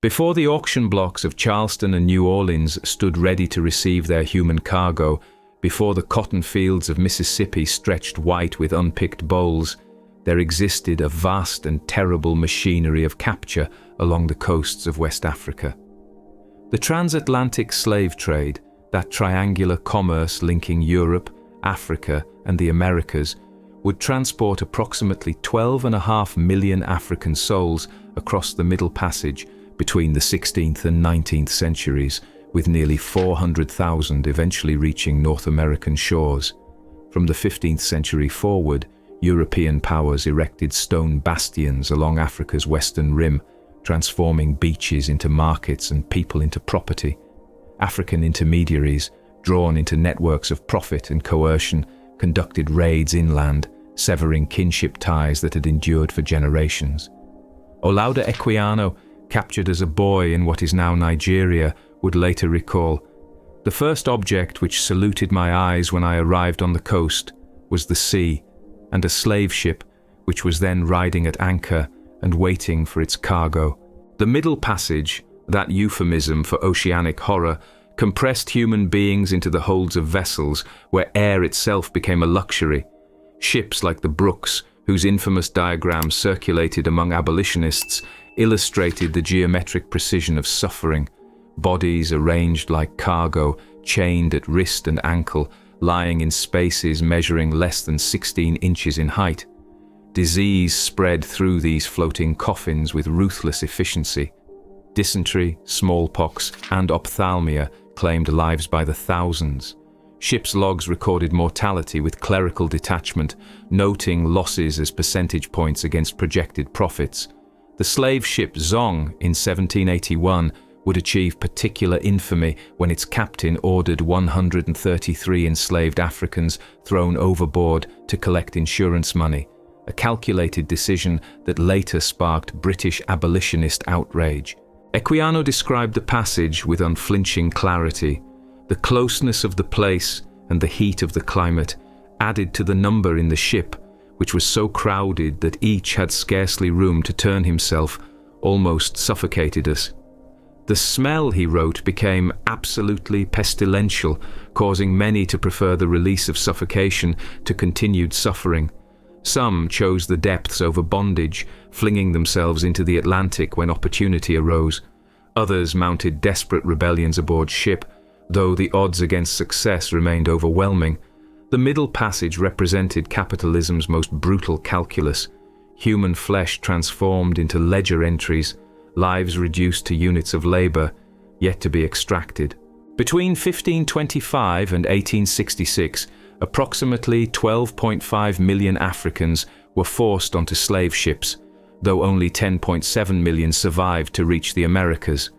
Before the auction blocks of Charleston and New Orleans stood ready to receive their human cargo, before the cotton fields of Mississippi stretched white with unpicked bolls, there existed a vast and terrible machinery of capture along the coasts of West Africa. The transatlantic slave trade, that triangular commerce linking Europe, Africa, and the Americas, would transport approximately 12.5 million African souls across the Middle Passage between the 16th and 19th centuries, with nearly 400,000 eventually reaching North American shores. From the 15th century forward, European powers erected stone bastions along Africa's western rim, transforming beaches into markets and people into property. African intermediaries, drawn into networks of profit and coercion, conducted raids inland, severing kinship ties that had endured for generations. Olaudah Equiano, captured as a boy in what is now Nigeria, would later recall, "The first object which saluted my eyes when I arrived on the coast was the sea, and a slave ship which was then riding at anchor and waiting for its cargo." The Middle Passage, that euphemism for oceanic horror, compressed human beings into the holds of vessels where air itself became a luxury. Ships like the Brooks, whose infamous diagrams circulated among abolitionists, illustrated the geometric precision of suffering. Bodies arranged like cargo, chained at wrist and ankle, lying in spaces measuring less than 16 inches in height. Disease spread through these floating coffins with ruthless efficiency. Dysentery, smallpox, and ophthalmia claimed lives by the thousands. Ships' logs recorded mortality with clerical detachment, noting losses as percentage points against projected profits. The slave ship Zong in 1781 would achieve particular infamy when its captain ordered 133 enslaved Africans thrown overboard to collect insurance money, a calculated decision that later sparked British abolitionist outrage. Equiano described the passage with unflinching clarity. The closeness of the place and the heat of the climate added to the number in the ship, which was so crowded that each had scarcely room to turn himself, almost suffocated us. The smell, he wrote, became absolutely pestilential, causing many to prefer the release of suffocation to continued suffering. Some chose the depths over bondage, flinging themselves into the Atlantic when opportunity arose. Others mounted desperate rebellions aboard ship, though the odds against success remained overwhelming. The Middle Passage represented capitalism's most brutal calculus. Human flesh transformed into ledger entries, lives reduced to units of labor, yet to be extracted. Between 1525 and 1866, approximately 12.5 million Africans were forced onto slave ships, though only 10.7 million survived to reach the Americas.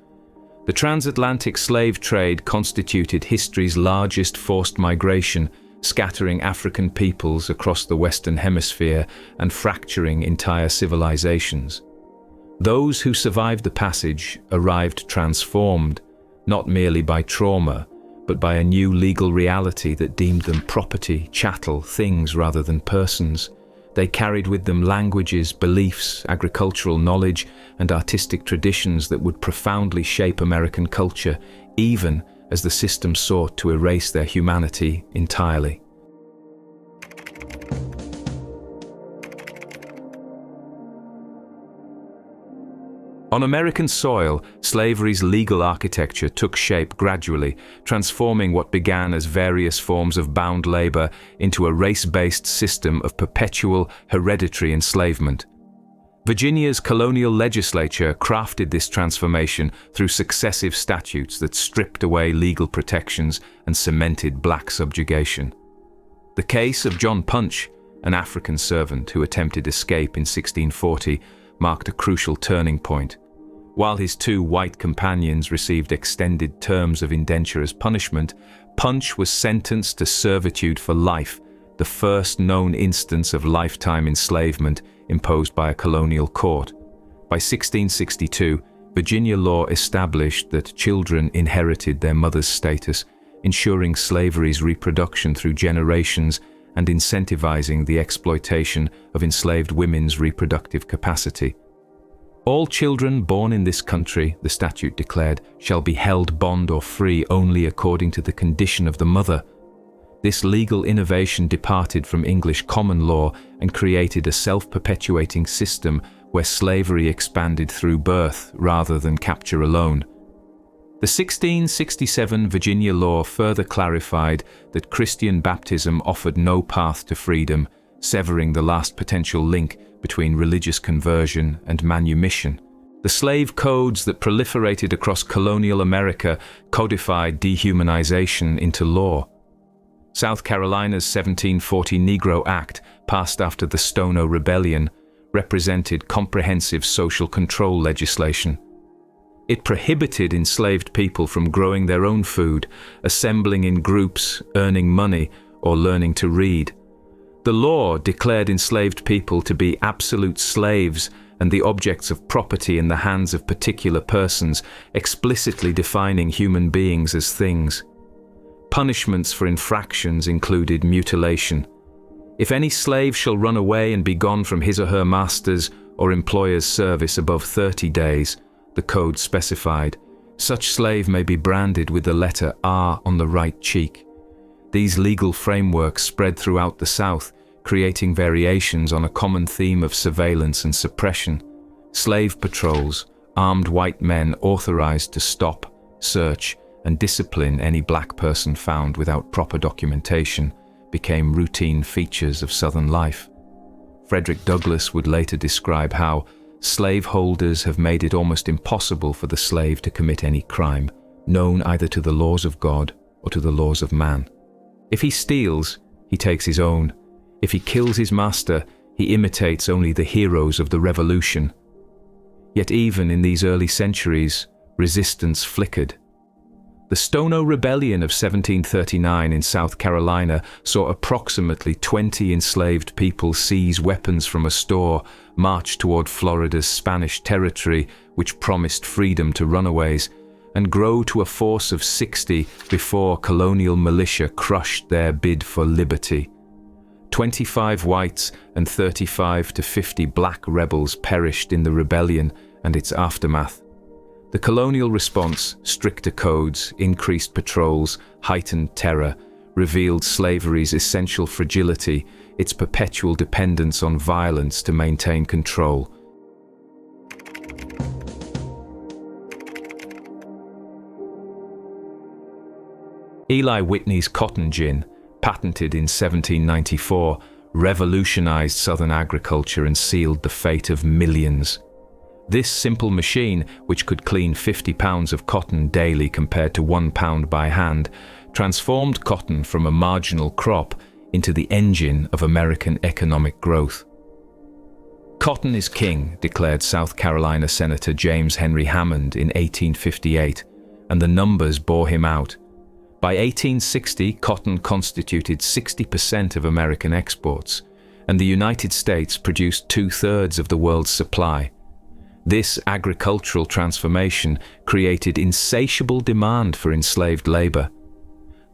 The transatlantic slave trade constituted history's largest forced migration, scattering African peoples across the Western Hemisphere and fracturing entire civilizations. Those who survived the passage arrived transformed, not merely by trauma, but by a new legal reality that deemed them property, chattel, things rather than persons. They carried with them languages, beliefs, agricultural knowledge, and artistic traditions that would profoundly shape American culture, even as the system sought to erase their humanity entirely. On American soil, slavery's legal architecture took shape gradually, transforming what began as various forms of bound labor into a race-based system of perpetual, hereditary enslavement. Virginia's colonial legislature crafted this transformation through successive statutes that stripped away legal protections and cemented black subjugation. The case of John Punch, an African servant who attempted escape in 1640, marked a crucial turning point. While his two white companions received extended terms of indenture as punishment, Punch was sentenced to servitude for life, the first known instance of lifetime enslavement imposed by a colonial court. By 1662, Virginia law established that children inherited their mother's status, ensuring slavery's reproduction through generations and incentivizing the exploitation of enslaved women's reproductive capacity. All children born in this country, the statute declared, shall be held bond or free only according to the condition of the mother. This legal innovation departed from English common law and created a self-perpetuating system where slavery expanded through birth rather than capture alone. The 1667 Virginia law further clarified that Christian baptism offered no path to freedom, severing the last potential link between religious conversion and manumission. The slave codes that proliferated across colonial America codified dehumanization into law. South Carolina's 1740 Negro Act, passed after the Stono Rebellion, represented comprehensive social control legislation. It prohibited enslaved people from growing their own food, assembling in groups, earning money, or learning to read. The law declared enslaved people to be absolute slaves and the objects of property in the hands of particular persons, explicitly defining human beings as things. Punishments for infractions included mutilation. If any slave shall run away and be gone from his or her master's or employer's service above 30 days, the code specified, such slave may be branded with the letter R on the right cheek. These legal frameworks spread throughout the South, creating variations on a common theme of surveillance and suppression. Slave patrols, armed white men authorized to stop, search, and discipline any black person found without proper documentation, became routine features of Southern life. Frederick Douglass would later describe how slaveholders have made it almost impossible for the slave to commit any crime, known either to the laws of God or to the laws of man. If he steals, he takes his own. If he kills his master, he imitates only the heroes of the Revolution. Yet even in these early centuries, resistance flickered. The Stono Rebellion of 1739 in South Carolina saw approximately 20 enslaved people seize weapons from a store, march toward Florida's Spanish territory, which promised freedom to runaways, and grow to a force of 60 before colonial militia crushed their bid for liberty. 25 whites and 35 to 50 black rebels perished in the rebellion and its aftermath. The colonial response, stricter codes, increased patrols, heightened terror, revealed slavery's essential fragility, its perpetual dependence on violence to maintain control. Eli Whitney's cotton gin, patented in 1794, revolutionized Southern agriculture and sealed the fate of millions. This simple machine, which could clean 50 pounds of cotton daily compared to 1 pound by hand, transformed cotton from a marginal crop into the engine of American economic growth. Cotton is king, declared South Carolina Senator James Henry Hammond in 1858, and the numbers bore him out. By 1860, cotton constituted 60% of American exports, and the United States produced 2/3 of the world's supply. This agricultural transformation created insatiable demand for enslaved labor.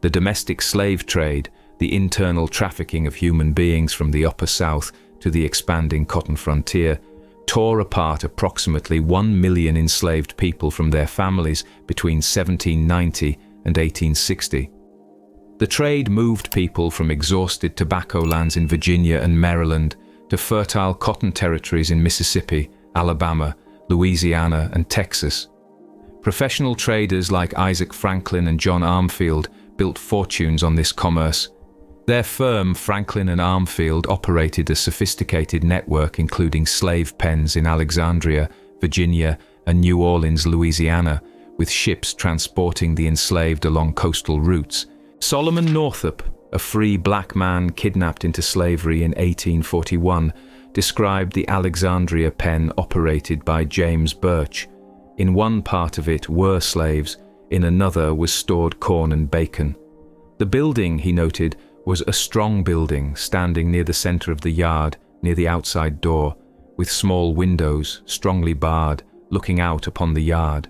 The domestic slave trade, the internal trafficking of human beings from the Upper South to the expanding cotton frontier, tore apart approximately 1 million enslaved people from their families between 1790 and 1860. The trade moved people from exhausted tobacco lands in Virginia and Maryland to fertile cotton territories in Mississippi, Alabama, Louisiana, and Texas. Professional traders like Isaac Franklin and John Armfield built fortunes on this commerce. Their firm, Franklin and Armfield, operated a sophisticated network including slave pens in Alexandria, Virginia, and New Orleans, Louisiana, with ships transporting the enslaved along coastal routes. Solomon Northup, a free black man kidnapped into slavery in 1841, described the Alexandria pen operated by James Birch. In one part of it were slaves, in another was stored corn and bacon. The building, he noted, was a strong building standing near the center of the yard, near the outside door, with small windows, strongly barred, looking out upon the yard.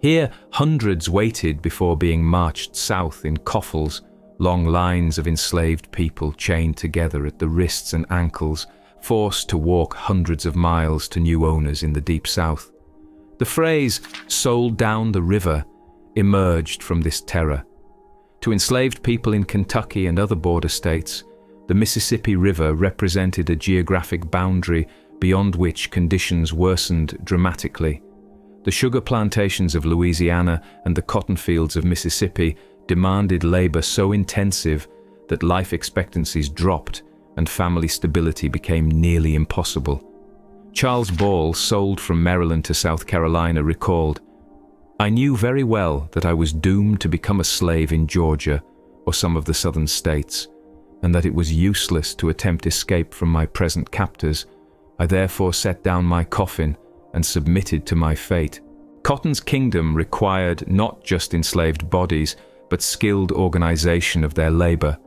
Here, hundreds waited before being marched south in coffles, long lines of enslaved people chained together at the wrists and ankles, forced to walk hundreds of miles to new owners in the Deep South. The phrase "sold down the river" emerged from this terror. To enslaved people in Kentucky and other border states, the Mississippi River represented a geographic boundary beyond which conditions worsened dramatically. The sugar plantations of Louisiana and the cotton fields of Mississippi demanded labor so intensive that life expectancies dropped and family stability became nearly impossible. Charles Ball, sold from Maryland to South Carolina, recalled, "I knew very well that I was doomed to become a slave in Georgia or some of the southern states, and that it was useless to attempt escape from my present captors. I therefore set down my coffin and submitted to my fate." Cotton's kingdom required not just enslaved bodies, but skilled organization of their labor.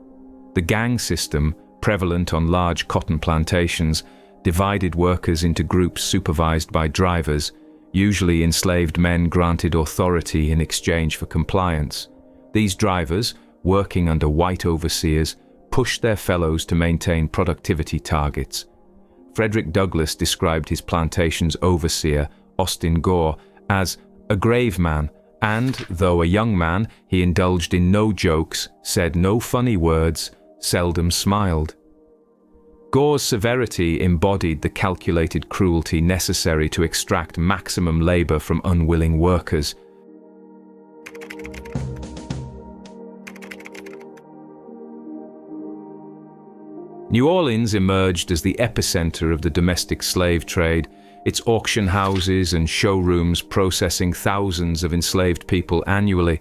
The gang system, prevalent on large cotton plantations, divided workers into groups supervised by drivers. Usually enslaved men granted authority in exchange for compliance. These drivers, working under white overseers, pushed their fellows to maintain productivity targets. Frederick Douglass described his plantation's overseer, Austin Gore, as a grave man, and, though a young man, he indulged in no jokes, said no funny words, seldom smiled. Gore's severity embodied the calculated cruelty necessary to extract maximum labor from unwilling workers. New Orleans emerged as the epicenter of the domestic slave trade, its auction houses and showrooms processing thousands of enslaved people annually.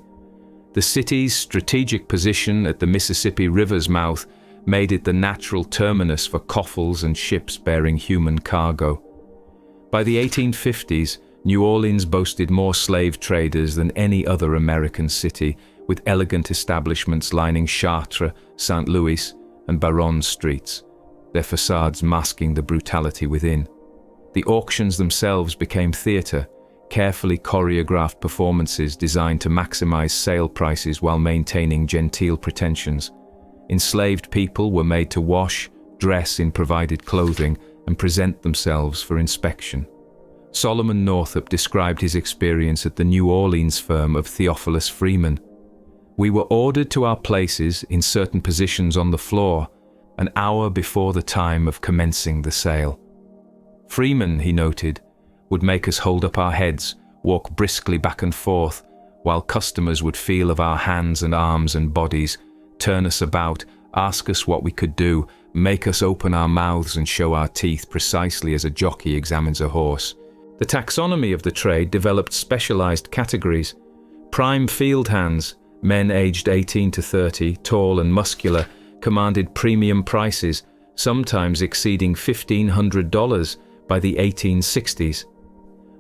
The city's strategic position at the Mississippi River's mouth made it the natural terminus for coffles and ships bearing human cargo. By the 1850s, New Orleans boasted more slave traders than any other American city, with elegant establishments lining Chartres, St. Louis, and Baronne streets, their facades masking the brutality within. The auctions themselves became theatre, carefully choreographed performances designed to maximize sale prices while maintaining genteel pretensions. Enslaved people were made to wash, dress in provided clothing, and present themselves for inspection. Solomon Northup described his experience at the New Orleans firm of Theophilus Freeman. "We were ordered to our places in certain positions on the floor, an hour before the time of commencing the sale. Freeman," he noted, "would make us hold up our heads, walk briskly back and forth, while customers would feel of our hands and arms and bodies, turn us about, ask us what we could do, make us open our mouths and show our teeth precisely as a jockey examines a horse." The taxonomy of the trade developed specialized categories. Prime field hands, men aged 18 to 30, tall and muscular, commanded premium prices, sometimes exceeding $1,500 by the 1860s.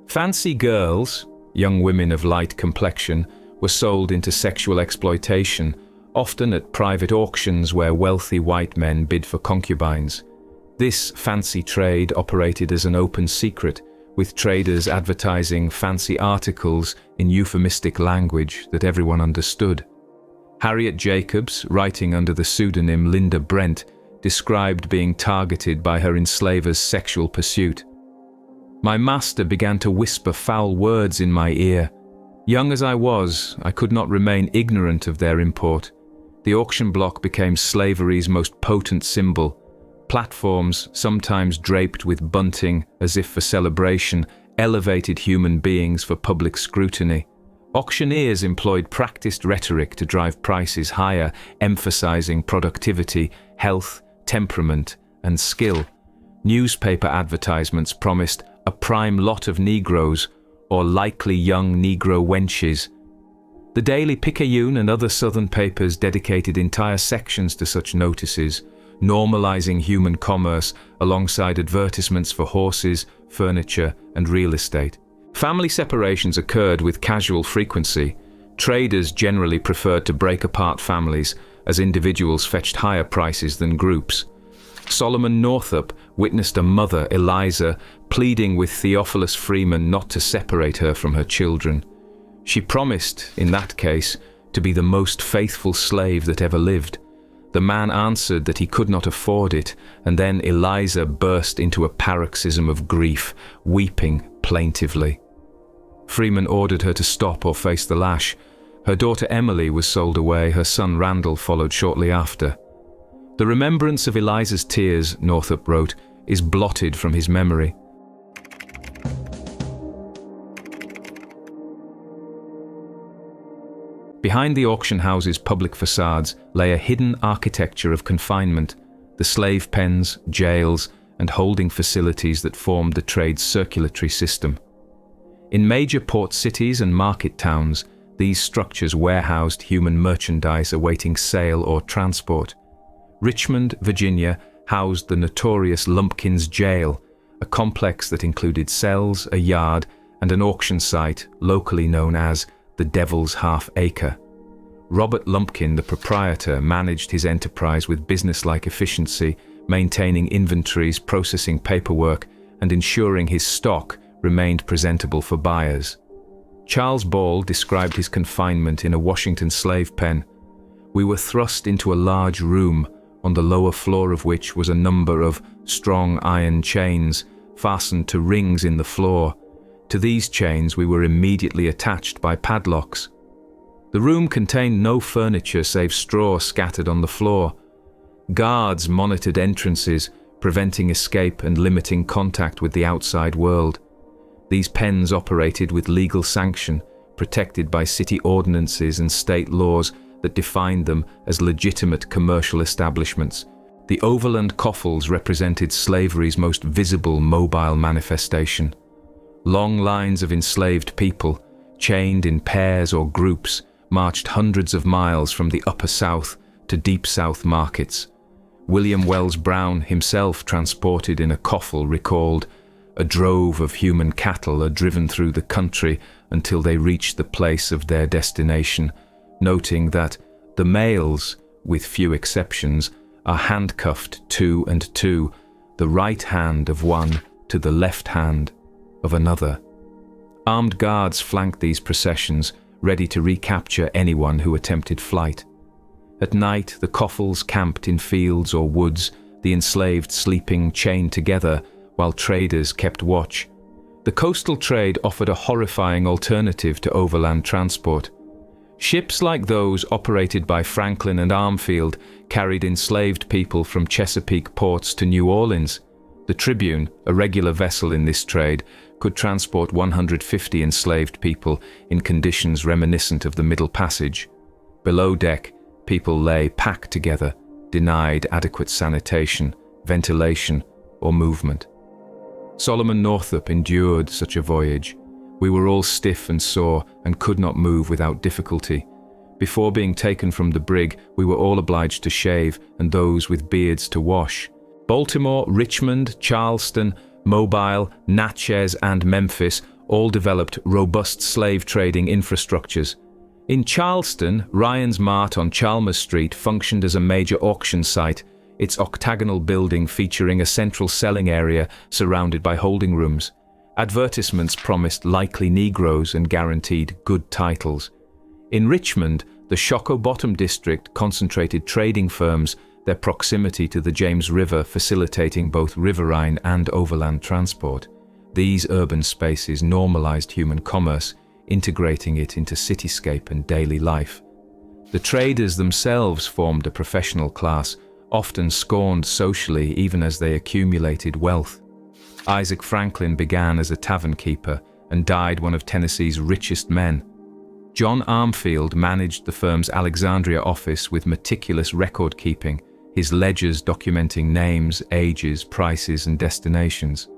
Fancy girls, young women of light complexion, were sold into sexual exploitation, often at private auctions where wealthy white men bid for concubines. This fancy trade operated as an open secret, with traders advertising fancy articles in euphemistic language that everyone understood. Harriet Jacobs, writing under the pseudonym Linda Brent, described being targeted by her enslaver's sexual pursuit. "My master began to whisper foul words in my ear. Young as I was, I could not remain ignorant of their import. The auction block became slavery's most potent symbol. Platforms, sometimes draped with bunting as if for celebration, elevated human beings for public scrutiny. Auctioneers employed practiced rhetoric to drive prices higher, emphasizing productivity, health, temperament, and skill. Newspaper advertisements promised a prime lot of Negroes or likely young Negro wenches. The Daily Picayune and other Southern papers dedicated entire sections to such notices, normalizing human commerce alongside advertisements for horses, furniture, and real estate. Family separations occurred with casual frequency. Traders generally preferred to break apart families, as individuals fetched higher prices than groups. Solomon Northup witnessed a mother, Eliza, pleading with Theophilus Freeman not to separate her from her children. She promised, in that case, to be the most faithful slave that ever lived. The man answered that he could not afford it, and then Eliza burst into a paroxysm of grief, weeping plaintively. Freeman ordered her to stop or face the lash. Her daughter Emily was sold away, her son Randall followed shortly after. The remembrance of Eliza's tears, Northup wrote, is blotted from his memory. Behind the auction house's public facades lay a hidden architecture of confinement, the slave pens, jails, and holding facilities that formed the trade's circulatory system. In major port cities and market towns, these structures warehoused human merchandise awaiting sale or transport. Richmond, Virginia, housed the notorious Lumpkins Jail, a complex that included cells, a yard, and an auction site locally known as the Devil's Half Acre. Robert Lumpkin, the proprietor, managed his enterprise with businesslike efficiency, maintaining inventories, processing paperwork, and ensuring his stock remained presentable for buyers. Charles Ball described his confinement in a Washington slave pen. We were thrust into a large room, on the lower floor of which was a number of strong iron chains fastened to rings in the floor. To these chains we were immediately attached by padlocks. The room contained no furniture save straw scattered on the floor. Guards monitored entrances, preventing escape and limiting contact with the outside world. These pens operated with legal sanction, protected by city ordinances and state laws that defined them as legitimate commercial establishments. The overland coffles represented slavery's most visible mobile manifestation. Long lines of enslaved people, chained in pairs or groups, marched hundreds of miles from the Upper South to Deep South markets. William Wells Brown, himself transported in a coffle, recalled, "A drove of human cattle are driven through the country until they reach the place of their destination," noting that the males, with few exceptions, are handcuffed two and two, the right hand of one to the left hand of another. Armed guards flanked these processions, ready to recapture anyone who attempted flight. At night, the coffles camped in fields or woods, the enslaved sleeping chained together, while traders kept watch. The coastal trade offered a horrifying alternative to overland transport. Ships like those operated by Franklin and Armfield carried enslaved people from Chesapeake ports to New Orleans. The Tribune, a regular vessel in this trade, could transport 150 enslaved people in conditions reminiscent of the Middle Passage. Below deck, people lay packed together, denied adequate sanitation, ventilation, or movement. Solomon Northup endured such a voyage. We were all stiff and sore and could not move without difficulty. Before being taken from the brig, we were all obliged to shave, and those with beards to wash. Baltimore, Richmond, Charleston, Mobile, Natchez, and Memphis all developed robust slave trading infrastructures. In Charleston, Ryan's Mart on Chalmers Street functioned as a major auction site, its octagonal building featuring a central selling area surrounded by holding rooms. Advertisements promised likely Negroes and guaranteed good titles. In Richmond, the Shockoe Bottom district concentrated trading firms, their proximity to the James River facilitating both riverine and overland transport. These urban spaces normalized human commerce, integrating it into cityscape and daily life. The traders themselves formed a professional class, often scorned socially even as they accumulated wealth. Isaac Franklin began as a tavern keeper and died one of Tennessee's richest men. John Armfield managed the firm's Alexandria office with meticulous record-keeping, his ledgers documenting names, ages, prices, and destinations.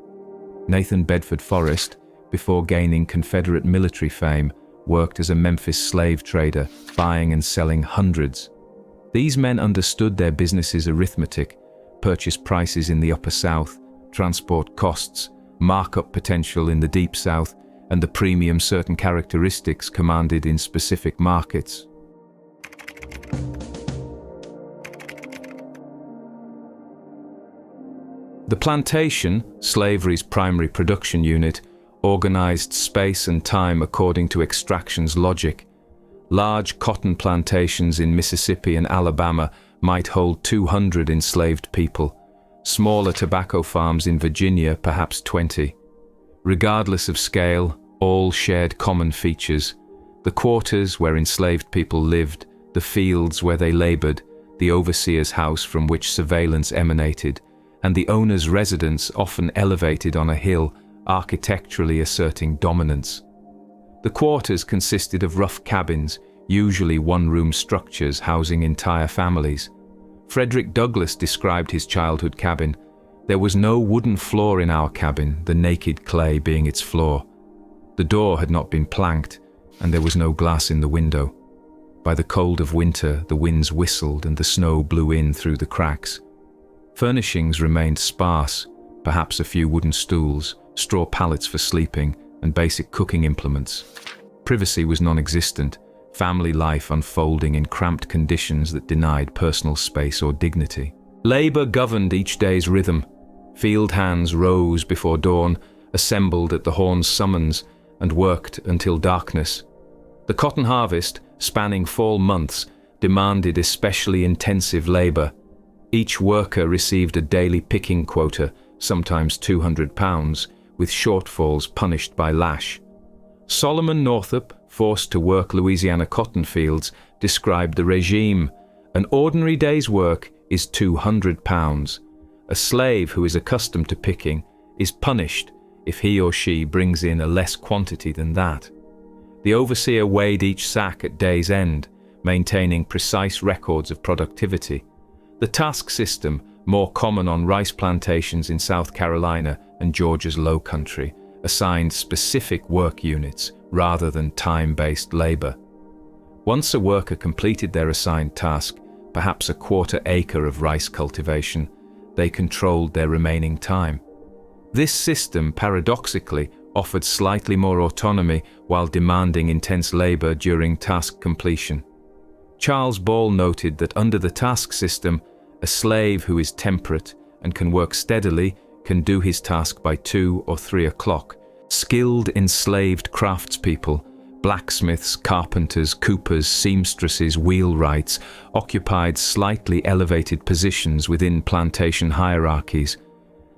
Nathan Bedford Forrest, before gaining Confederate military fame, worked as a Memphis slave trader, buying and selling hundreds. These men understood their business's arithmetic, purchase prices in the Upper South, transport costs, markup potential in the Deep South, and the premium certain characteristics commanded in specific markets. The plantation, slavery's primary production unit, organized space and time according to extraction's logic. Large cotton plantations in Mississippi and Alabama might hold 200 enslaved people. Smaller tobacco farms in Virginia, perhaps 20. Regardless of scale, all shared common features. The quarters where enslaved people lived, the fields where they labored, the overseer's house from which surveillance emanated, and the owner's residence often elevated on a hill, architecturally asserting dominance. The quarters consisted of rough cabins, usually one-room structures housing entire families. Frederick Douglass described his childhood cabin. There was no wooden floor in our cabin, the naked clay being its floor. The door had not been planked, and there was no glass in the window. By the cold of winter, the winds whistled and the snow blew in through the cracks. Furnishings remained sparse, perhaps a few wooden stools, straw pallets for sleeping, and basic cooking implements. Privacy was non-existent, family life unfolding in cramped conditions that denied personal space or dignity. Labor governed each day's rhythm. Field hands rose before dawn, assembled at the horn's summons, and worked until darkness. The cotton harvest, spanning fall months, demanded especially intensive labor. Each worker received a daily picking quota, sometimes 200 pounds, with shortfalls punished by Lash. Solomon Northup, forced to work Louisiana cotton fields, described the regime. An ordinary day's work is 200 pounds. A slave who is accustomed to picking is punished if he or she brings in a less quantity than that. The overseer weighed each sack at day's end, maintaining precise records of productivity. The task system, more common on rice plantations in South Carolina and Georgia's Low Country, assigned specific work units rather than time-based labor. Once a worker completed their assigned task, perhaps a quarter acre of rice cultivation, they controlled their remaining time. This system, paradoxically, offered slightly more autonomy while demanding intense labor during task completion. Charles Ball noted that under the task system, a slave who is temperate and can work steadily can do his task by 2 or 3 o'clock. Skilled enslaved craftspeople, blacksmiths, carpenters, coopers, seamstresses, wheelwrights, occupied slightly elevated positions within plantation hierarchies.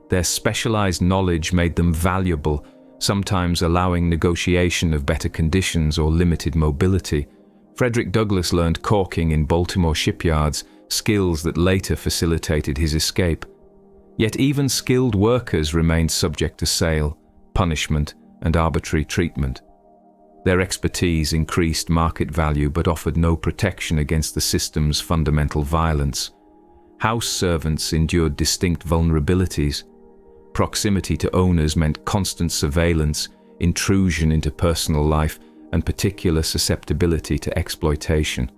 Their specialized knowledge made them valuable, sometimes allowing negotiation of better conditions or limited mobility. Frederick Douglass learned caulking in Baltimore shipyards, skills that later facilitated his escape. Yet even skilled workers remained subject to sale, punishment, and arbitrary treatment. Their expertise increased market value but offered no protection against the system's fundamental violence. House servants endured distinct vulnerabilities. Proximity to owners meant constant surveillance, intrusion into personal life, and particular susceptibility to exploitation.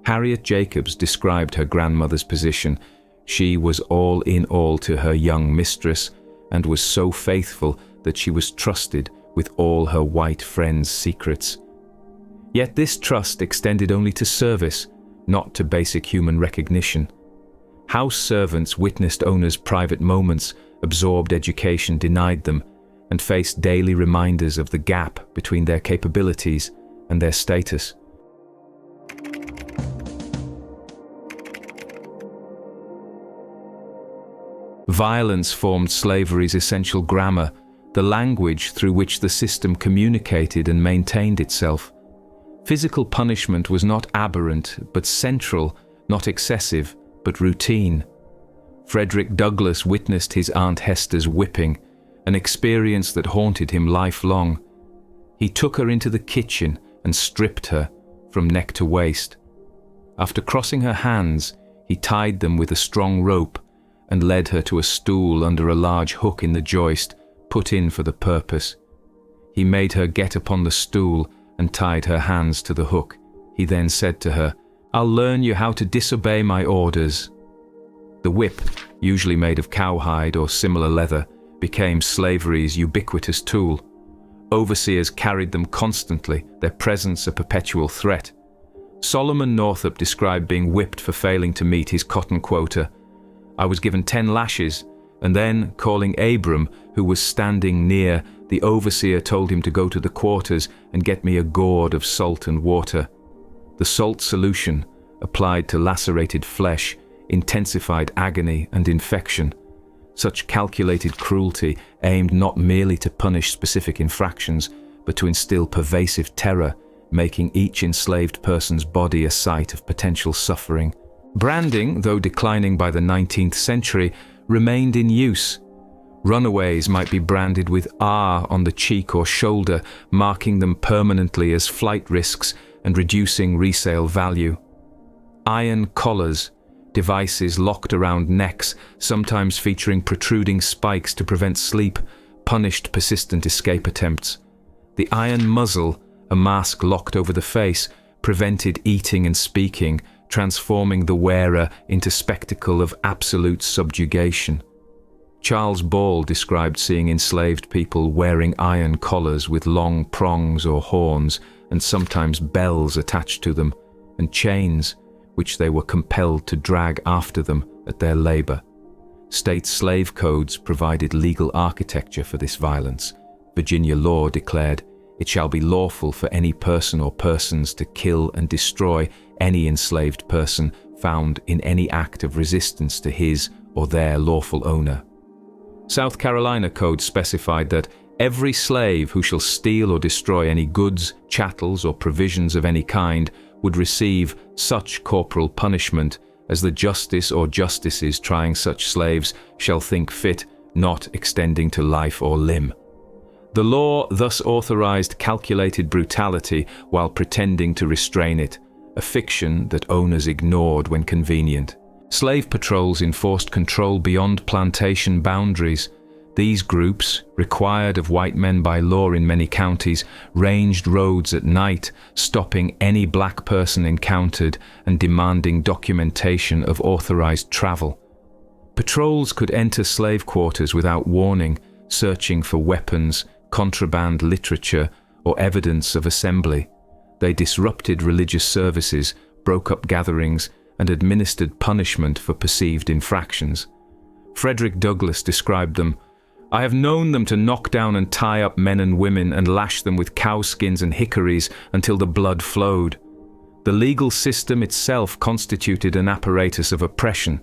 Harriet Jacobs described her grandmother's position. She was all in all to her young mistress and was so faithful that she was trusted with all her white friends' secrets. Yet this trust extended only to service, not to basic human recognition. House servants witnessed owners' private moments, absorbed education denied them, and faced daily reminders of the gap between their capabilities and their status. Violence formed slavery's essential grammar, the language through which the system communicated and maintained itself. Physical punishment was not aberrant, but central, not excessive, but routine. Frederick Douglass witnessed his Aunt Hester's whipping, an experience that haunted him lifelong. He took her into the kitchen and stripped her from neck to waist. After crossing her hands, he tied them with a strong rope and led her to a stool under a large hook in the joist, put in for the purpose. He made her get upon the stool and tied her hands to the hook. He then said to her, "I'll learn you how to disobey my orders." The whip, usually made of cowhide or similar leather, became slavery's ubiquitous tool. Overseers carried them constantly, their presence a perpetual threat. Solomon Northup described being whipped for failing to meet his cotton quota. "I was given 10 lashes, and then, calling Abram, who was standing near, the overseer told him to go to the quarters and get me a gourd of salt and water. The salt solution, a applied to lacerated flesh, intensified agony and infection. Such calculated cruelty aimed not merely to punish specific infractions, but to instill pervasive terror, making each enslaved person's body a site of potential suffering. Branding, though declining by the 19th century, remained in use. Runaways might be branded with R on the cheek or shoulder, marking them permanently as flight risks and reducing resale value. Iron collars, devices locked around necks, sometimes featuring protruding spikes to prevent sleep, punished persistent escape attempts. The iron muzzle, a mask locked over the face, prevented eating and speaking, transforming the wearer into spectacle of absolute subjugation. Charles Ball described seeing enslaved people wearing iron collars with long prongs or horns, and sometimes bells attached to them, and chains, which they were compelled to drag after them at their labor. State slave codes provided legal architecture for this violence. Virginia law declared, "It shall be lawful for any person or persons to kill and destroy any enslaved person found in any act of resistance to his or their lawful owner." South Carolina code specified that every slave who shall steal or destroy any goods, chattels, or provisions of any kind would receive such corporal punishment as the justice or justices trying such slaves shall think fit, not extending to life or limb. The law thus authorized calculated brutality while pretending to restrain it, a fiction that owners ignored when convenient. Slave patrols enforced control beyond plantation boundaries. These groups, required of white men by law in many counties, ranged roads at night, stopping any black person encountered and demanding documentation of authorized travel. Patrols could enter slave quarters without warning, searching for weapons, contraband literature, or evidence of assembly. They disrupted religious services, broke up gatherings, and administered punishment for perceived infractions. Frederick Douglass described them, "I have known them to knock down and tie up men and women and lash them with cowskins and hickories until the blood flowed." The legal system itself constituted an apparatus of oppression.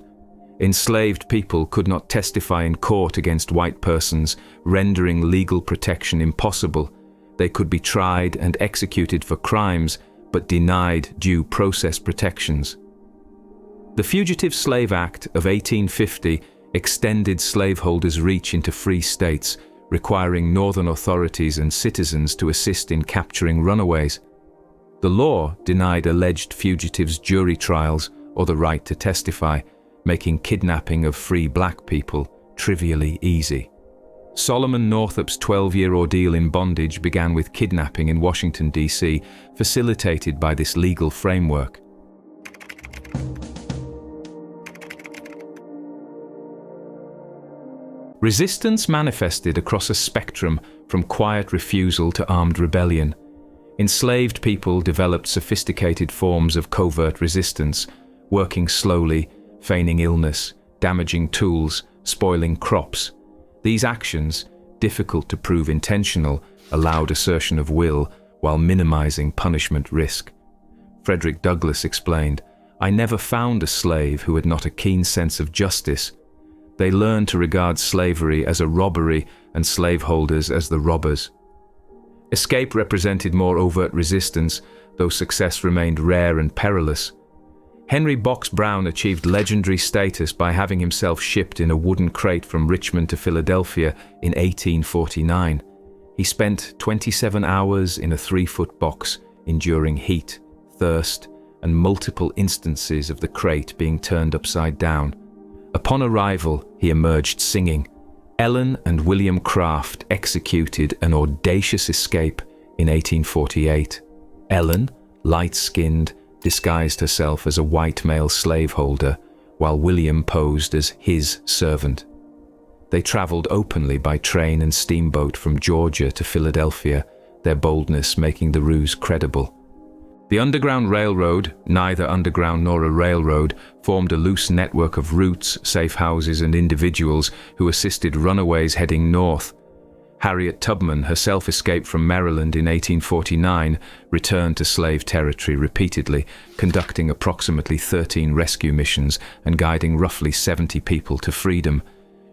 Enslaved people could not testify in court against white persons, rendering legal protection impossible. They could be tried and executed for crimes, but denied due process protections. The Fugitive Slave Act of 1850 extended slaveholders' reach into free states, requiring northern authorities and citizens to assist in capturing runaways. The law denied alleged fugitives jury trials or the right to testify, making kidnapping of free black people trivially easy. Solomon Northup's 12-year ordeal in bondage began with kidnapping in Washington, D.C., facilitated by this legal framework. Resistance manifested across a spectrum from quiet refusal to armed rebellion. Enslaved people developed sophisticated forms of covert resistance, working slowly, feigning illness, damaging tools, spoiling crops. These actions, difficult to prove intentional, allowed assertion of will while minimizing punishment risk. Frederick Douglass explained, "I never found a slave who had not a keen sense of justice. They learned to regard slavery as a robbery and slaveholders as the robbers." Escape represented more overt resistance, though success remained rare and perilous. Henry Box Brown achieved legendary status by having himself shipped in a wooden crate from Richmond to Philadelphia in 1849. He spent 27 hours in a 3-foot box, enduring heat, thirst, and multiple instances of the crate being turned upside down. Upon arrival, he emerged singing. Ellen and William Craft executed an audacious escape in 1848. Ellen, light-skinned, disguised herself as a white male slaveholder, while William posed as his servant. They traveled openly by train and steamboat from Georgia to Philadelphia, their boldness making the ruse credible. The Underground Railroad, neither underground nor a railroad, formed a loose network of routes, safe houses, and individuals who assisted runaways heading north. Harriet Tubman herself escaped from Maryland in 1849, returned to slave territory repeatedly, conducting approximately 13 rescue missions and guiding roughly 70 people to freedom.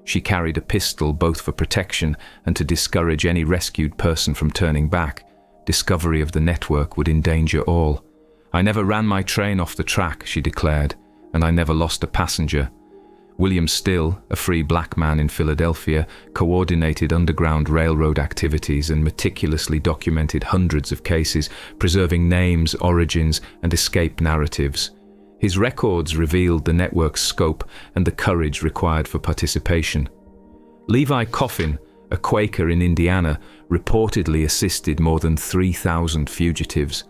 She carried a pistol both for protection and to discourage any rescued person from turning back. Discovery of the network would endanger all. "I never ran my train off the track," she declared, "and I never lost a passenger." William Still, a free black man in Philadelphia, coordinated Underground Railroad activities and meticulously documented hundreds of cases, preserving names, origins, and escape narratives. His records revealed the network's scope and the courage required for participation. Levi Coffin, a Quaker in Indiana, reportedly assisted more than 3,000 fugitives.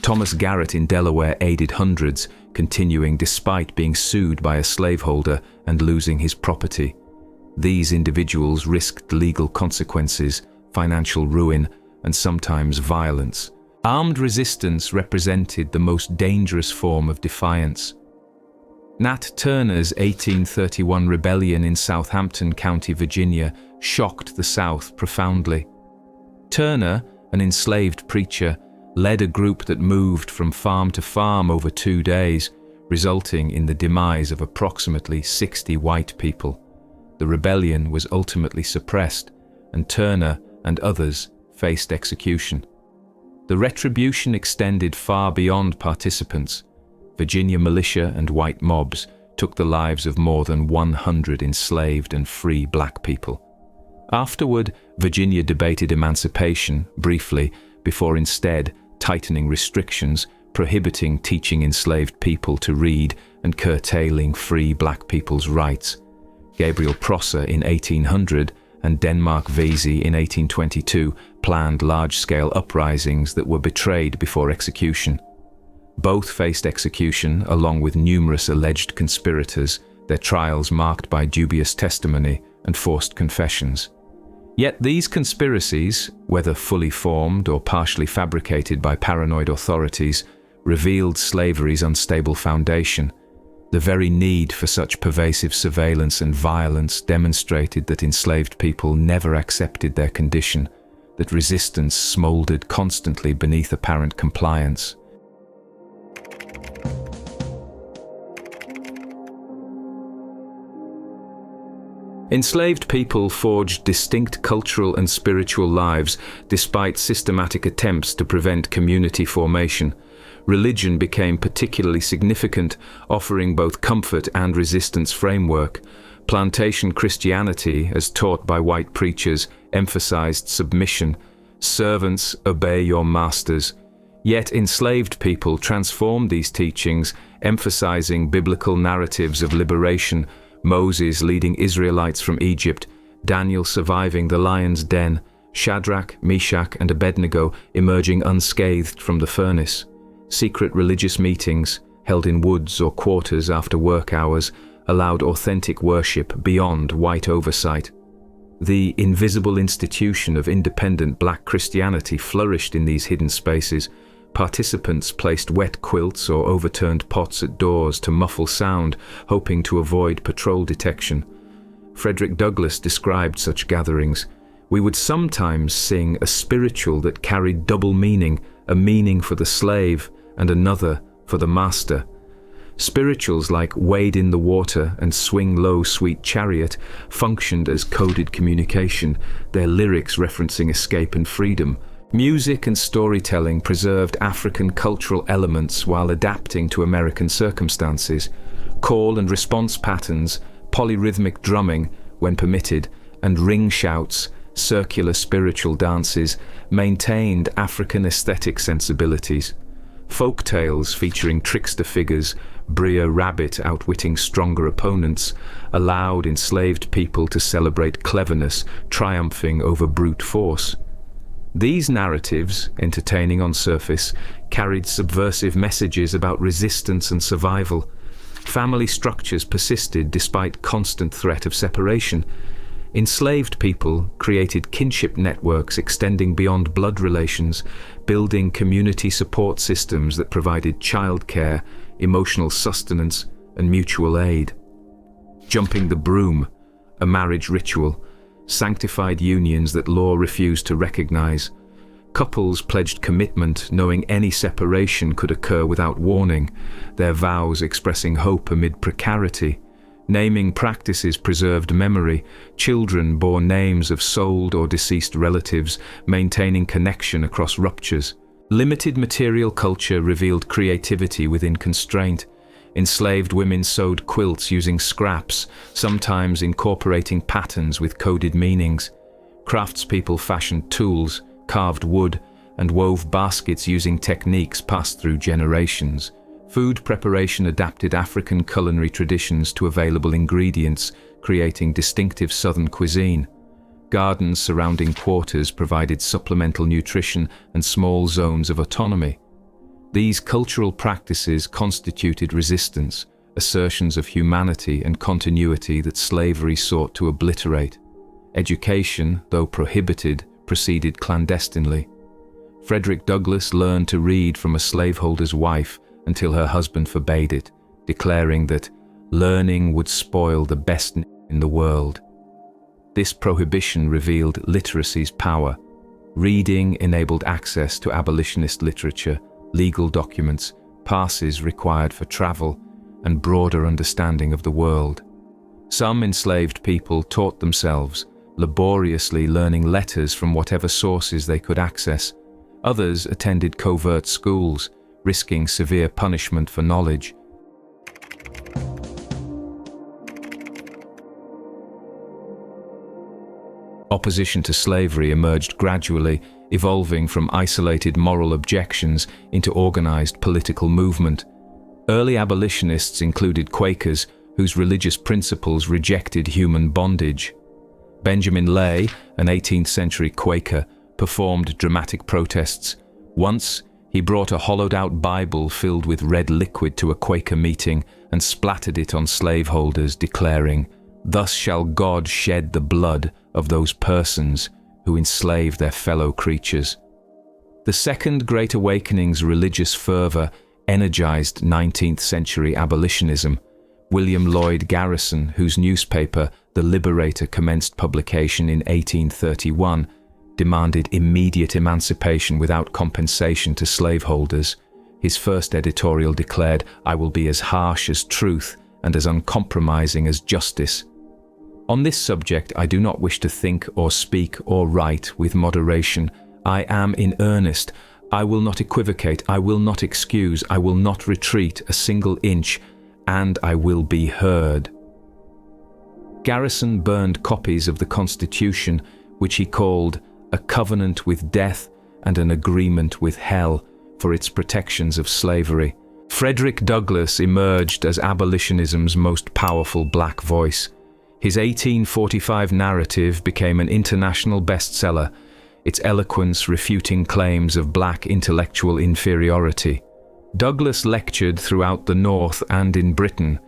Thomas Garrett in Delaware aided hundreds, continuing despite being sued by a slaveholder and losing his property. These individuals risked legal consequences, financial ruin, and sometimes violence. Armed resistance represented the most dangerous form of defiance. Nat Turner's 1831 rebellion in Southampton County, Virginia, shocked the South profoundly. Turner, an enslaved preacher, led a group that moved from farm to farm over 2 days, resulting in the demise of approximately 60 white people. The rebellion was ultimately suppressed, and Turner and others faced execution. The retribution extended far beyond participants. Virginia militia and white mobs took the lives of more than 100 enslaved and free black people. Afterward, Virginia debated emancipation, briefly, before instead tightening restrictions, prohibiting teaching enslaved people to read, and curtailing free black people's rights. Gabriel Prosser in 1800 and Denmark Vesey in 1822 planned large-scale uprisings that were betrayed before execution. Both faced execution along with numerous alleged conspirators, their trials marked by dubious testimony and forced confessions. Yet these conspiracies, whether fully formed or partially fabricated by paranoid authorities, revealed slavery's unstable foundation. The very need for such pervasive surveillance and violence demonstrated that enslaved people never accepted their condition, that resistance smoldered constantly beneath apparent compliance. Enslaved people forged distinct cultural and spiritual lives despite systematic attempts to prevent community formation. Religion became particularly significant, offering both comfort and resistance framework. Plantation Christianity, as taught by white preachers, emphasized submission. Servants, obey your masters. Yet enslaved people transformed these teachings, emphasizing biblical narratives of liberation. Moses leading Israelites from Egypt, Daniel surviving the lion's den, Shadrach, Meshach, and Abednego emerging unscathed from the furnace. Secret religious meetings, held in woods or quarters after work hours, allowed authentic worship beyond white oversight. The invisible institution of independent black Christianity flourished in these hidden spaces. Participants placed wet quilts or overturned pots at doors to muffle sound, hoping to avoid patrol detection. Frederick Douglass described such gatherings. We would sometimes sing a spiritual that carried double meaning, a meaning for the slave and another for the master. Spirituals like Wade in the Water and Swing Low, Sweet Chariot functioned as coded communication, their lyrics referencing escape and freedom. Music and storytelling preserved African cultural elements while adapting to American circumstances. Call and response patterns, polyrhythmic drumming, when permitted, and ring shouts, circular spiritual dances, maintained African aesthetic sensibilities. Folk tales featuring trickster figures, Brer Rabbit outwitting stronger opponents, allowed enslaved people to celebrate cleverness, triumphing over brute force. These narratives, entertaining on surface, carried subversive messages about resistance and survival. Family structures persisted despite constant threat of separation. Enslaved people created kinship networks extending beyond blood relations, building community support systems that provided childcare, emotional sustenance, and mutual aid. Jumping the broom, a marriage ritual. sanctified unions that law refused to recognize. Couples pledged commitment, knowing any separation could occur without warning, their vows expressing hope amid precarity. Naming practices preserved memory. Children bore names of souled or deceased relatives, maintaining connection across ruptures. Limited material culture revealed creativity within constraint. Enslaved women sewed quilts using scraps, sometimes incorporating patterns with coded meanings. Craftspeople fashioned tools, carved wood, and wove baskets using techniques passed through generations. Food preparation adapted African culinary traditions to available ingredients, creating distinctive southern cuisine. Gardens surrounding quarters provided supplemental nutrition and small zones of autonomy. These cultural practices constituted resistance, assertions of humanity and continuity that slavery sought to obliterate. Education, though prohibited, proceeded clandestinely. Frederick Douglass learned to read from a slaveholder's wife until her husband forbade it, declaring that learning would spoil the best in the world. This prohibition revealed literacy's power. Reading enabled access to abolitionist literature, legal documents, passes required for travel, and broader understanding of the world. Some enslaved people taught themselves, laboriously learning letters from whatever sources they could access. Others attended covert schools, risking severe punishment for knowledge. Opposition to slavery emerged gradually, evolving from isolated moral objections into organized political movement. Early abolitionists included Quakers, whose religious principles rejected human bondage. Benjamin Lay, an 18th century Quaker, performed dramatic protests. Once, he brought a hollowed-out Bible filled with red liquid to a Quaker meeting and splattered it on slaveholders, declaring, "Thus shall God shed the blood of those persons who enslave their fellow creatures." The Second Great Awakening's religious fervor energized 19th century abolitionism. William Lloyd Garrison, whose newspaper, The Liberator, commenced publication in 1831, demanded immediate emancipation without compensation to slaveholders. His first editorial declared, "I will be as harsh as truth and as uncompromising as justice." On this subject, I do not wish to think or speak or write with moderation. I am in earnest. I will not equivocate. I will not excuse. I will not retreat a single inch, and I will be heard. Garrison burned copies of the Constitution, which he called a covenant with death and an agreement with hell, for its protections of slavery. Frederick Douglass emerged as abolitionism's most powerful black voice. His 1845 narrative became an international bestseller, its eloquence refuting claims of black intellectual inferiority. Douglass lectured throughout the North and in Britain,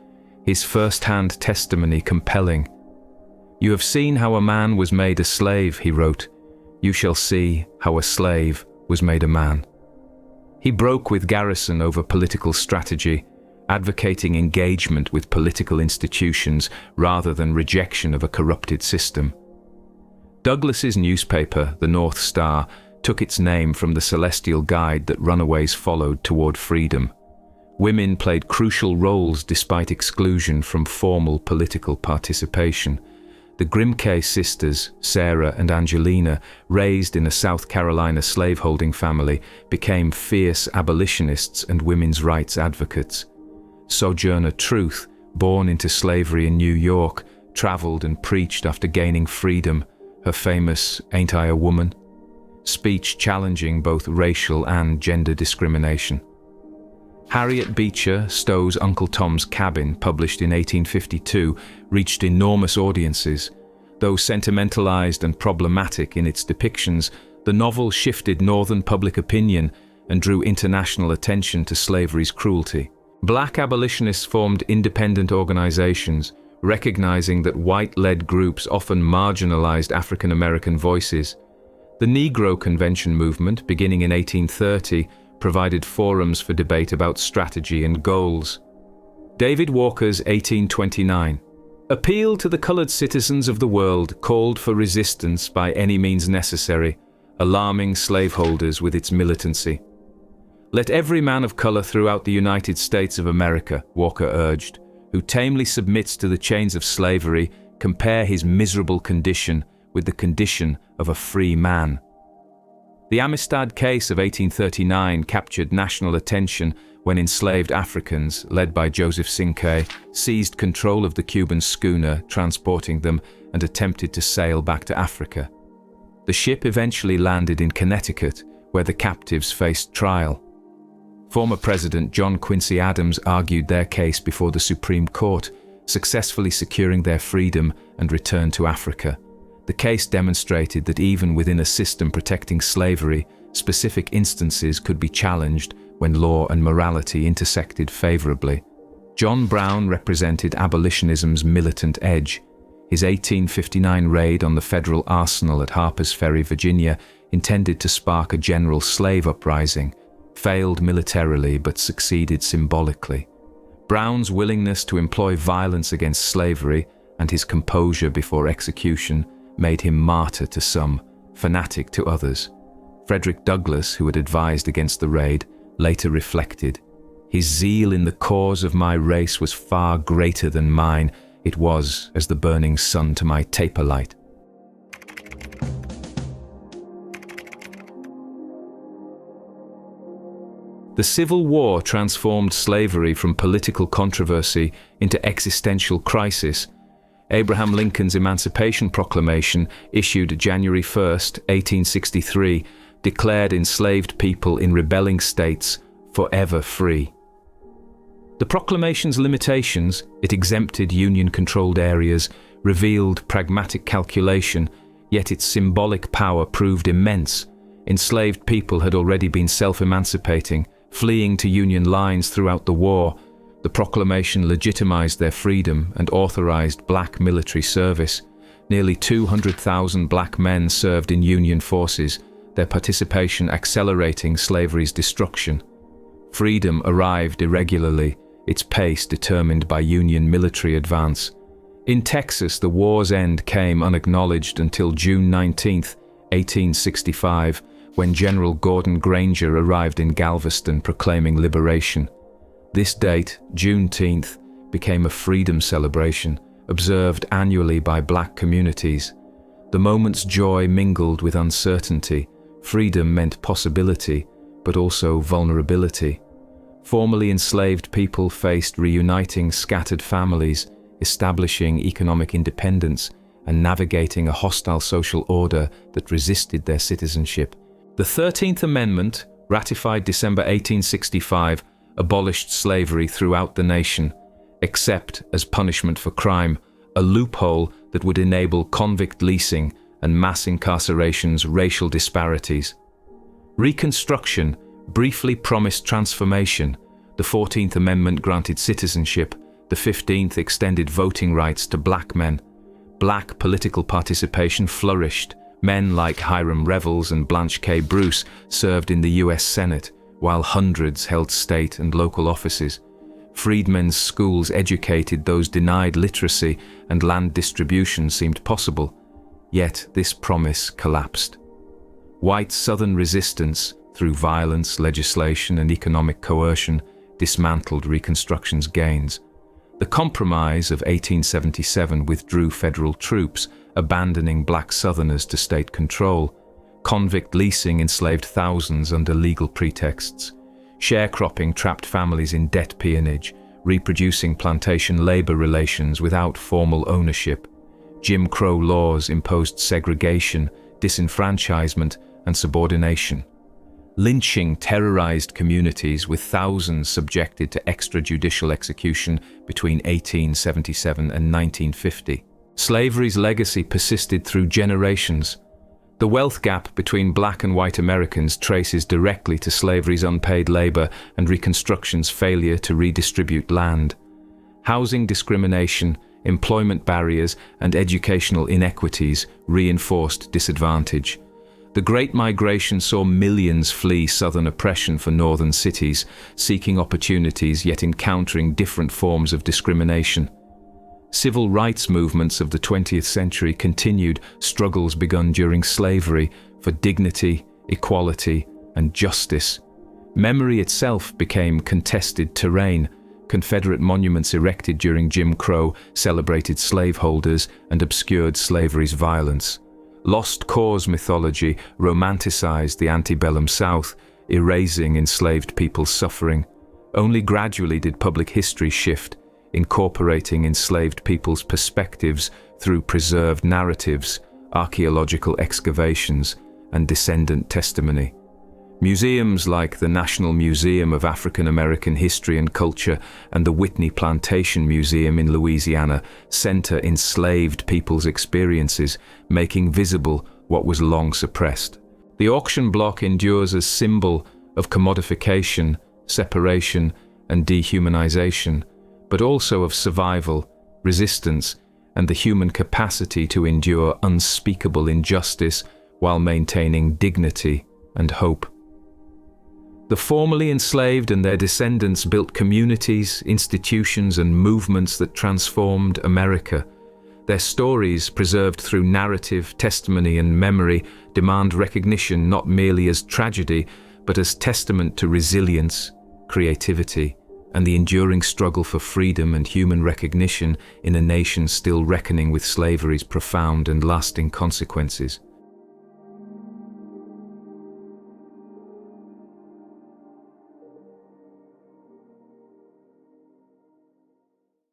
his first-hand testimony compelling. "You have seen how a man was made a slave," he wrote. "You shall see how a slave was made a man." He broke with Garrison over political strategy, advocating engagement with political institutions rather than rejection of a corrupted system. Douglass's newspaper, the North Star, took its name from the celestial guide that runaways followed toward freedom. Women played crucial roles despite exclusion from formal political participation. The Grimke sisters, Sarah and Angelina, raised in a South Carolina slaveholding family, became fierce abolitionists and women's rights advocates. Sojourner Truth, born into slavery in New York, traveled and preached after gaining freedom, her famous "Ain't I a Woman?" speech challenging both racial and gender discrimination. Harriet Beecher Stowe's Uncle Tom's Cabin, published in 1852, reached enormous audiences. Though sentimentalized and problematic in its depictions, the novel shifted Northern public opinion and drew international attention to slavery's cruelty. Black abolitionists formed independent organizations, recognizing that white-led groups often marginalized African American voices. The Negro Convention movement, beginning in 1830, provided forums for debate about strategy and goals. David Walker's 1829, Appeal to the colored citizens of the world called for resistance by any means necessary, alarming slaveholders with its militancy. Let every man of color throughout the United States of America, Walker urged, who tamely submits to the chains of slavery, compare his miserable condition with the condition of a free man. The Amistad case of 1839 captured national attention when enslaved Africans, led by Joseph Cinque, seized control of the Cuban schooner transporting them and attempted to sail back to Africa. The ship eventually landed in Connecticut, where the captives faced trial. Former President John Quincy Adams argued their case before the Supreme Court, successfully securing their freedom and return to Africa. The case demonstrated that even within a system protecting slavery, specific instances could be challenged when law and morality intersected favorably. John Brown represented abolitionism's militant edge. His 1859 raid on the federal arsenal at Harper's Ferry, Virginia, intended to spark a general slave uprising, failed militarily but succeeded symbolically. Brown's willingness to employ violence against slavery and his composure before execution made him martyr to some, fanatic to others. Frederick Douglass, who had advised against the raid, later reflected, "His zeal in the cause of my race was far greater than mine. It was as the burning sun to my taper light." The Civil War transformed slavery from political controversy into existential crisis. Abraham Lincoln's Emancipation Proclamation, issued January 1, 1863, declared enslaved people in rebelling states forever free. The proclamation's limitations, it exempted Union-controlled areas, revealed pragmatic calculation, yet its symbolic power proved immense. Enslaved people had already been self-emancipating, fleeing to Union lines throughout the war. The proclamation legitimized their freedom and authorized black military service. Nearly 200,000 black men served in Union forces, their participation accelerating slavery's destruction. Freedom arrived irregularly, its pace determined by Union military advance. In Texas, the war's end came unacknowledged until June 19, 1865, when General Gordon Granger arrived in Galveston proclaiming liberation. This date, Juneteenth, became a freedom celebration, observed annually by black communities. The moment's joy mingled with uncertainty. Freedom meant possibility, but also vulnerability. Formerly enslaved people faced reuniting scattered families, establishing economic independence, and navigating a hostile social order that resisted their citizenship. The 13th Amendment, ratified December 1865, abolished slavery throughout the nation, except as punishment for crime, a loophole that would enable convict leasing and mass incarceration's racial disparities. Reconstruction briefly promised transformation. The 14th Amendment granted citizenship. The 15th extended voting rights to black men. Black political participation flourished. Men like Hiram Revels and Blanche K. Bruce served in the U.S. Senate, while hundreds held state and local offices. Freedmen's schools educated those denied literacy, and land distribution seemed possible. Yet this promise collapsed. White Southern resistance, through violence, legislation, and economic coercion, dismantled Reconstruction's gains. The Compromise of 1877 withdrew federal troops, abandoning black Southerners to state control. Convict leasing enslaved thousands under legal pretexts. Sharecropping trapped families in debt peonage, reproducing plantation labor relations without formal ownership. Jim Crow laws imposed segregation, disenfranchisement, and subordination. Lynching terrorized communities, with thousands subjected to extrajudicial execution between 1877 and 1950. Slavery's legacy persisted through generations. The wealth gap between black and white Americans traces directly to slavery's unpaid labor and Reconstruction's failure to redistribute land. Housing discrimination, employment barriers, and educational inequities reinforced disadvantage. The Great Migration saw millions flee Southern oppression for northern cities, seeking opportunities yet encountering different forms of discrimination. Civil rights movements of the 20th century continued struggles begun during slavery for dignity, equality, and justice. Memory itself became contested terrain. Confederate monuments erected during Jim Crow celebrated slaveholders and obscured slavery's violence. Lost cause mythology romanticized the antebellum South, erasing enslaved people's suffering. Only gradually did public history shift, incorporating enslaved people's perspectives through preserved narratives, archaeological excavations, and descendant testimony. Museums like the National Museum of African American History and Culture and the Whitney Plantation Museum in Louisiana center enslaved people's experiences, making visible what was long suppressed. The auction block endures as symbol of commodification, separation, and dehumanization, but also of survival, resistance, and the human capacity to endure unspeakable injustice while maintaining dignity and hope. The formerly enslaved and their descendants built communities, institutions, and movements that transformed America. Their stories, preserved through narrative, testimony, and memory, demand recognition not merely as tragedy, but as testament to resilience, creativity, and the enduring struggle for freedom and human recognition in a nation still reckoning with slavery's profound and lasting consequences.